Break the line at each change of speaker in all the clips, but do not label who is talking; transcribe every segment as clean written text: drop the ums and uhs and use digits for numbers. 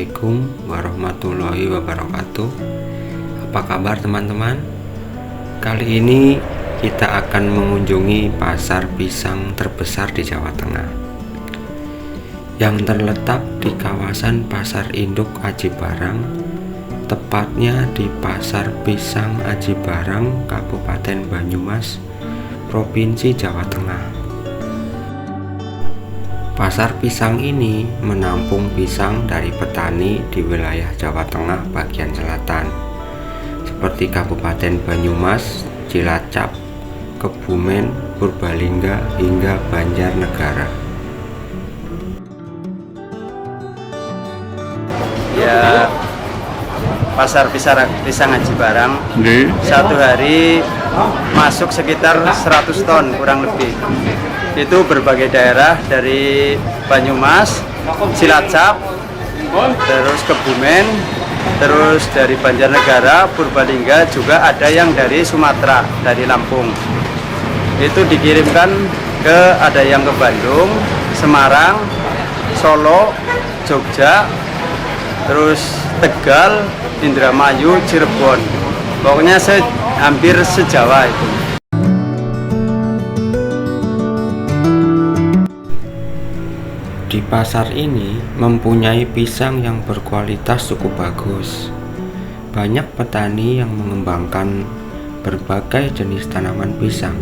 Assalamualaikum warahmatullahi wabarakatuh. Apa kabar teman-teman? Kali ini kita akan mengunjungi pasar pisang terbesar di Jawa Tengah yang terletak di kawasan Pasar Induk Aji Barang, tepatnya di Pasar Pisang Aji Barang, Kabupaten Banyumas, Provinsi Jawa Tengah. Pasar pisang ini menampung pisang dari petani di wilayah Jawa Tengah bagian selatan, seperti Kabupaten Banyumas, Cilacap, Kebumen, Purbalingga, hingga Banjarnegara.
Ya, pasar pisang Aji Barang satu hari masuk sekitar 100 ton kurang lebih. Itu berbagai daerah dari Banyumas, Cilacap, terus Kebumen, terus dari Banjarnegara, Purbalingga, juga ada yang dari Sumatera, dari Lampung. Itu dikirimkan ada yang ke Bandung, Semarang, Solo, Jogja, terus Tegal, Indramayu, Cirebon. Pokoknya hampir se-Jawa itu.
Di pasar ini mempunyai pisang yang berkualitas cukup bagus. Banyak petani yang mengembangkan berbagai jenis tanaman pisang.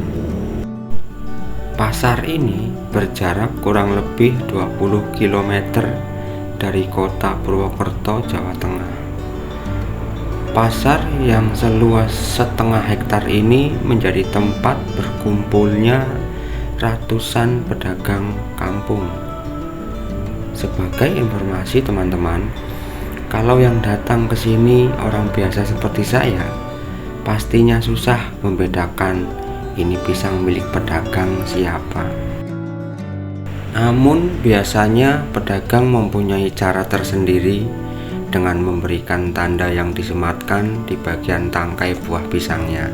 Pasar ini berjarak kurang lebih 20 km dari kota Purwokerto, Jawa Tengah. Pasar yang seluas setengah hektar ini menjadi tempat berkumpulnya ratusan pedagang kampung. Sebagai informasi teman-teman, kalau yang datang ke sini orang biasa seperti saya, pastinya susah membedakan ini pisang milik pedagang siapa. Namun biasanya pedagang mempunyai cara tersendiri dengan memberikan tanda yang disematkan di bagian tangkai buah pisangnya.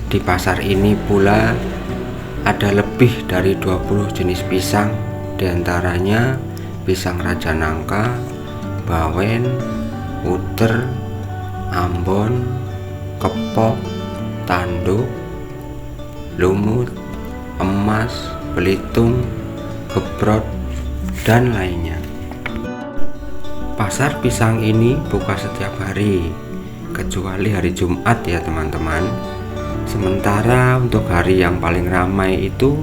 Di pasar ini pula ada lebih dari 20 jenis pisang, diantaranya pisang Raja Nangka, Bawen, Uter, Ambon, Kepok, Tanduk, Lumut, Emas, Belitung, Gebrot, dan lainnya. Pasar pisang ini buka setiap hari, kecuali hari Jumat ya teman-teman. Sementara untuk hari yang paling ramai itu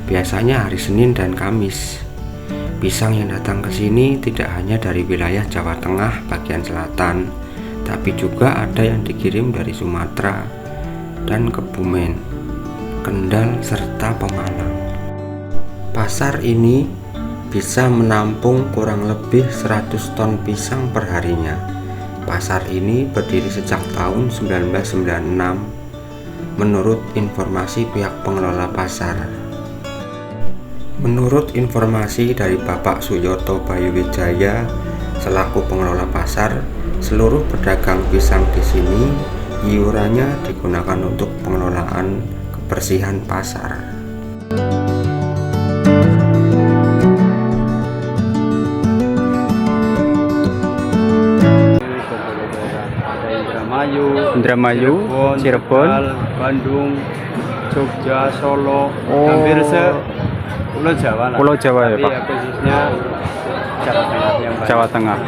biasanya hari Senin dan Kamis. Pisang yang datang ke sini tidak hanya dari wilayah Jawa Tengah bagian selatan, tapi juga ada yang dikirim dari Sumatera dan Kebumen, Kendal, serta Pemalang. Pasar ini bisa menampung kurang lebih 100 ton pisang per harinya. Pasar ini berdiri sejak tahun 1996 menurut informasi pihak pengelola pasar. Menurut informasi dari Bapak Suyoto Bayuwijaya selaku pengelola pasar, seluruh pedagang pisang di sini iurannya digunakan untuk pengelolaan kebersihan pasar.
Indramayu, Cirebon, Bandung, Jogja, Solo, hampir Pulau Jawa lah.
Pulau Jawa ya Pak?
Ya, khususnya Jawa Tengah yang banyak.
Jawa Tengah.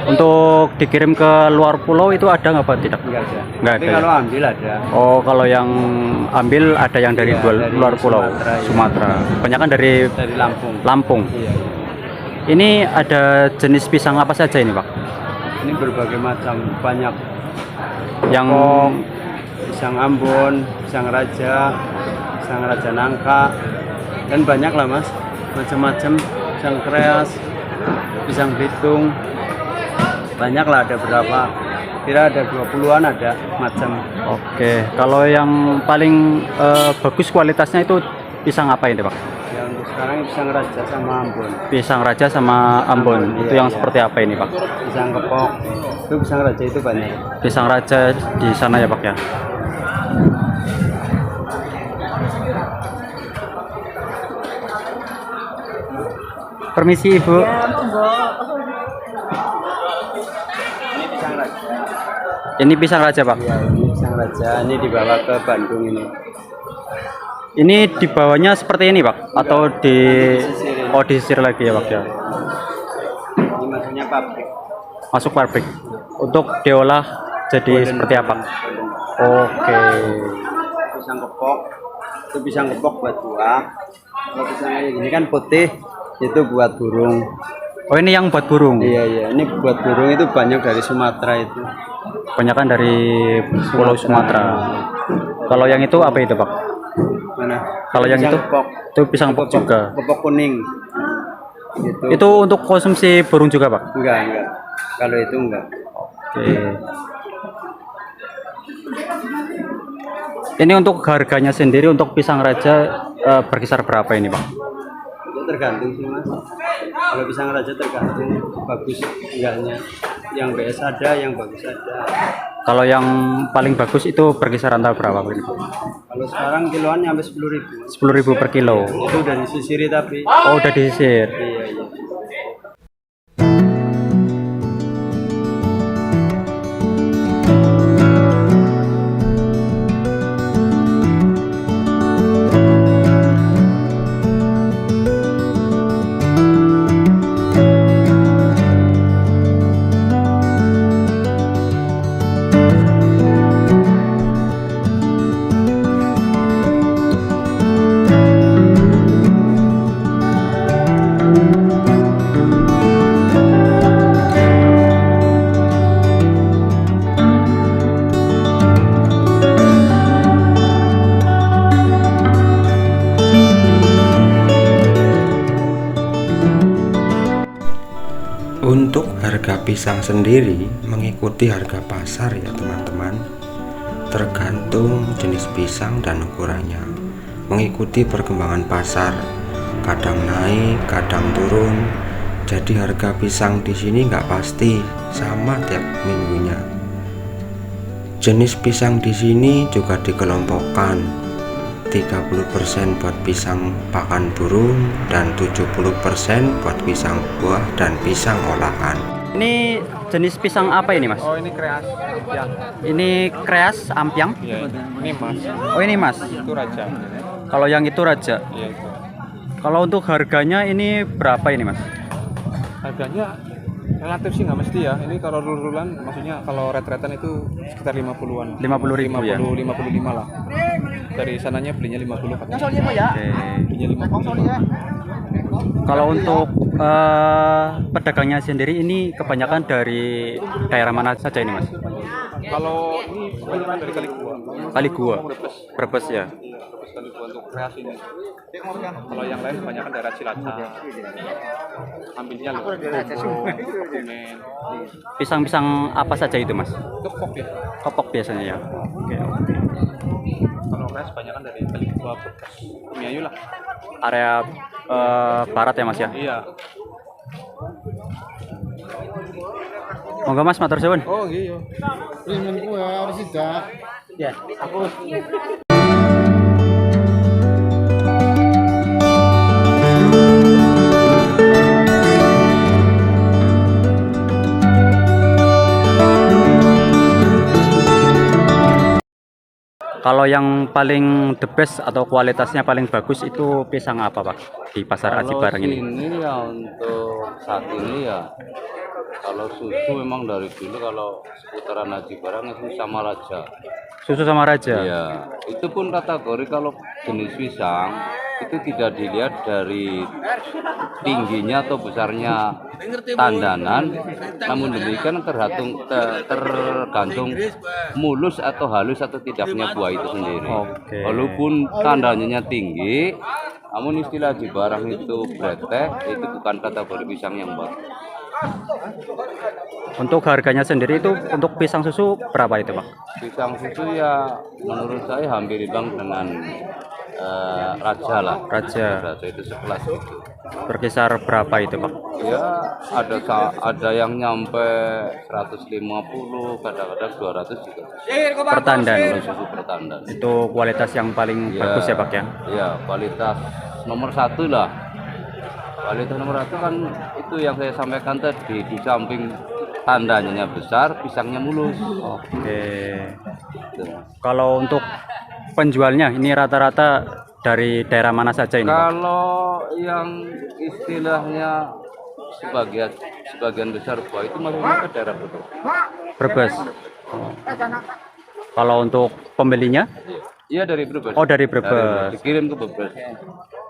Untuk dikirim ke luar pulau itu ada nggak Pak? Tidak?
Enggak ada.
Nggak
Tapi
ada.
kalau ambil ada.
Oh, kalau yang ambil ada yang dari
Iya, dari
luar pulau,
Sumatera,
Sumatera. Banyak kan dari
Dari Lampung.
Lampung.
Iya.
Ini ada jenis pisang apa saja ini Pak?
Ini berbagai macam, banyak.
Yang
Pisang Ambon, pisang Raja Nangka, dan banyak lah Mas, macam-macam. Pisang Kreas, pisang Belitung, banyak lah, ada berapa, kira ada 20-an ada macam.
Oke, kalau yang paling bagus kualitasnya itu pisang apa ini Pak?
Yang untuk sekarang pisang Raja sama Ambon.
Pisang Raja sama Ambon. Itu
Iya,
yang
iya.
seperti apa ini Pak?
Pisang Kepok, itu pisang Raja itu banyak.
Pisang Raja di sana ya Pak ya? Permisi Ibu. Ini pisang raja Pak.
Iya, ini pisang raja. Ini dibawa ke Bandung ini.
Ini dibawanya seperti ini Pak? Atau disisir lagi ya Pak ya?
Ini maksudnya pabrik.
Masuk pabrik. Untuk diolah jadi seperti apa? Oke.
Pisang kepok. Itu pisang kepok buat buah. Kalau pisang kayak gini kan putih, itu buat burung.
Oh ini yang buat burung?
Iya iya, ini buat burung itu banyak dari Sumatera itu.
Kebanyakan dari Pulau Sumatera. Kalau yang itu apa itu Pak?
Mana?
Kalau yang
Pisang
itu?
kepok.
Itu pisang kepok juga.
Kepok kuning. Gitu.
Itu untuk konsumsi burung juga Pak?
Enggak. Kalau itu enggak.
Oke. Ini untuk harganya sendiri untuk pisang raja berkisar berapa ini Pak?
Itu tergantung sih Mas. Kalau pisang raja tergantung bagus enggaknya. Yang BS ada, yang bagus ada.
Kalau yang paling bagus itu berkisar antara berapa Pak?
Kalau sekarang kiloan sampai 10.000.
10.000 per kilo.
Itu udah disisiri tapi.
Oh udah disisir.
Iya.
Untuk harga pisang sendiri mengikuti harga pasar ya teman-teman, tergantung jenis pisang dan ukurannya, mengikuti perkembangan pasar, kadang naik kadang turun. Jadi harga pisang di sini nggak pasti sama tiap minggunya. Jenis pisang di sini juga dikelompokkan, 30% buat pisang pakan burung dan 70% buat pisang buah dan pisang olahan.
Ini jenis pisang apa ini Mas?
Oh ini kreas ampiang.
Ini kreas ampiang?
Iya ini mas.
Oh ini Mas.
Itu raja.
Kalau yang itu raja.
Iya itu.
Kalau untuk harganya ini berapa ini Mas?
Harganya relatif sih nggak mesti ya. Ini kalau rululan, maksudnya kalau ret-retan itu sekitar 50-an.
50.000 ya?
55 lah. Dari sananya belinya 50 katanya.
Oke.
Belinya 50.
Kalau untuk pedagangnya sendiri ini kebanyakan dari daerah mana saja ini Mas?
Kalau ini kebanyakan dari Kali Gua.
Kali Gua,
Brebes.
Brebes ya.
Iya, Brebes Kali Gua untuk kreas ini. Kalau yang lain kebanyakan daerah Cilacap. Ambilnya loh. Kebumen.
Pisang-pisang apa saja itu Mas?
Kepok ya.
Kepok biasanya ya. Oke.
Kalau kreas kebanyakan dari Kali Gua, Brebes, Bumiayu lah.
Area barat ya Mas ya.
Iya.
Monggo Mas matur suwun.
Oh iya.
Ya, aku kalau yang paling the best atau kualitasnya paling bagus itu pisang apa Pak di pasar Aji Barang ini?
Ini ya untuk saat ini ya, kalau susu memang dari dulu kalau seputaran Aji Barang itu sama Raja.
Susu sama Raja.
Iya, itu pun kategori kalau jenis pisang itu tidak dilihat dari tingginya atau besarnya tandanan, namun demikian tergantung mulus atau halus atau tidaknya buah itu sendiri.
Oke.
Walaupun tandanya tinggi, namun istilah di barang itu bretek, itu bukan kategori pisang yang bagus.
Untuk harganya sendiri itu untuk pisang susu berapa itu Pak?
Pisang susu ya menurut saya hampir imbang dengan Raja lah.
Raja.
Raja itu sekelas gitu.
Berkisar berapa itu Pak?
Ya ada yang nyampe 150, kadang-kadang 200 juga.
Per tandan.
Kalau susu per tandan.
Itu kualitas yang paling bagus ya Pak ya?
Iya, kualitas nomor 1 lah. Kualitas nomor 1 kan itu yang saya sampaikan tadi, di samping tandanya besar, pisangnya mulus.
Oke.
Gitu.
Kalau untuk penjualnya ini rata-rata dari daerah mana saja ini, Pak?
Kalau yang istilahnya sebagian besar buah itu masuknya ke daerah Brebes.
Brebes. Oh. Kalau untuk pembelinya?
Iya dari Brebes.
Oh, dari Brebes.
Dikirim ke Brebes.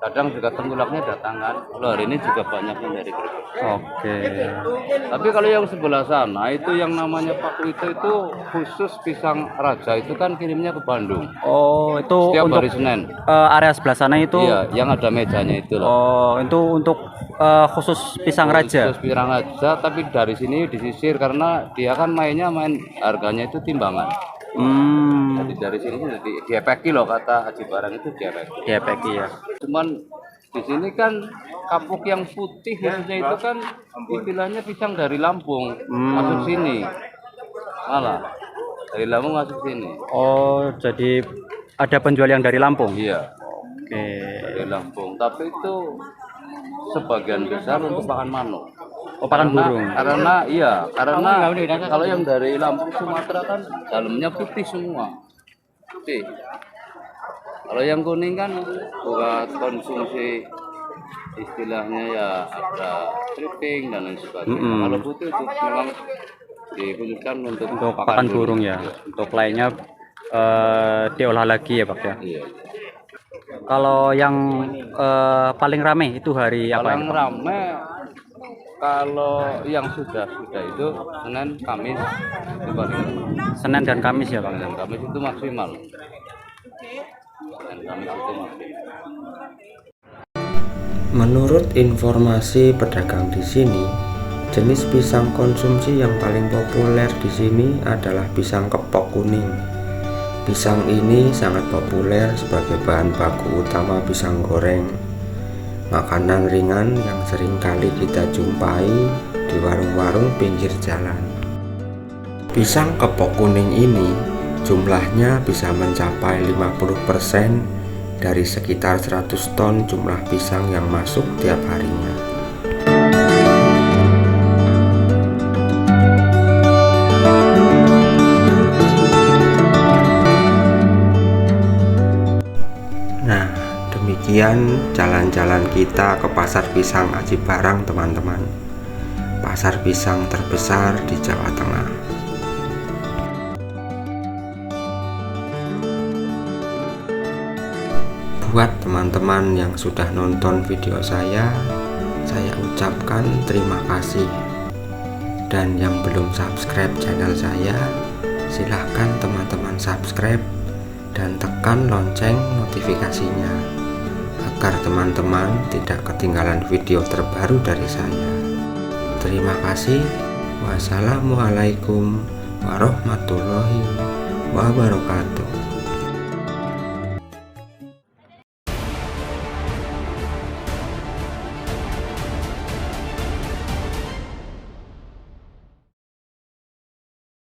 Kadang juga tengkulaknya datangan. Kalau hari ini juga banyak yang dari Brebes.
Oke.
Tapi kalau yang sebelah sana itu yang namanya Pak Wito itu khusus pisang raja itu kan kirimnya ke Bandung.
Oh, itu
Setiap
untuk
hari Senin.
area sebelah sana itu.
Iya, yang ada mejanya itu loh.
Oh, itu untuk khusus pisang raja.
Khusus pisang raja, tapi dari sini disisir karena dia kan main harganya itu timbangan. Jadi dari sini diepeki loh, kata Aji Barang itu diepeki.
Diepeki ya.
Cuman di sini kan kapuk yang putih khususnya itu kan istilahnya pisang dari Lampung masuk sini. Malah dari Lampung masuk sini.
Oh, jadi ada penjual yang dari Lampung?
Iya.
Oke.
Dari Lampung. Tapi itu sebagian besar untuk pakan manuk.
Oh, pakan burung.
Karena kalau yang dari Lampung Sumatera kan dalamnya putih semua. Putih. Kalau yang kuning kan buat konsumsi istilahnya ya ada stripping dan lain sebagainya. Kalau putih itu memang dikhususkan untuk
Pakan burung ya. Untuk lainnya diolah lagi ya, Pak ya.
Iya.
Kalau yang paling ramai itu hari apa?
Paling ramai kalau yang sudah itu Senin, Kamis itu paling ramai.
Senin dan Kamis ya, Pak.
Senin, Kamis itu maksimal. Senin, Kamis itu maksimal.
Menurut informasi pedagang di sini, jenis pisang konsumsi yang paling populer di sini adalah pisang kepok kuning. Pisang ini sangat populer sebagai bahan baku utama pisang goreng, makanan ringan yang sering kali kita jumpai di warung-warung pinggir jalan. Pisang kepok kuning ini jumlahnya bisa mencapai 50% dari sekitar 100 ton jumlah pisang yang masuk tiap harinya. Nah, demikian jalan-jalan kita ke pasar pisang Aji Barang, teman-teman. Pasar pisang terbesar di Jawa Tengah. Buat teman-teman yang sudah nonton video saya ucapkan terima kasih. Dan yang belum subscribe channel saya, silahkan teman-teman subscribe dan tekan lonceng notifikasinya agar teman-teman tidak ketinggalan video terbaru dari saya. Terima kasih. Wassalamualaikum warahmatullahi wabarakatuh.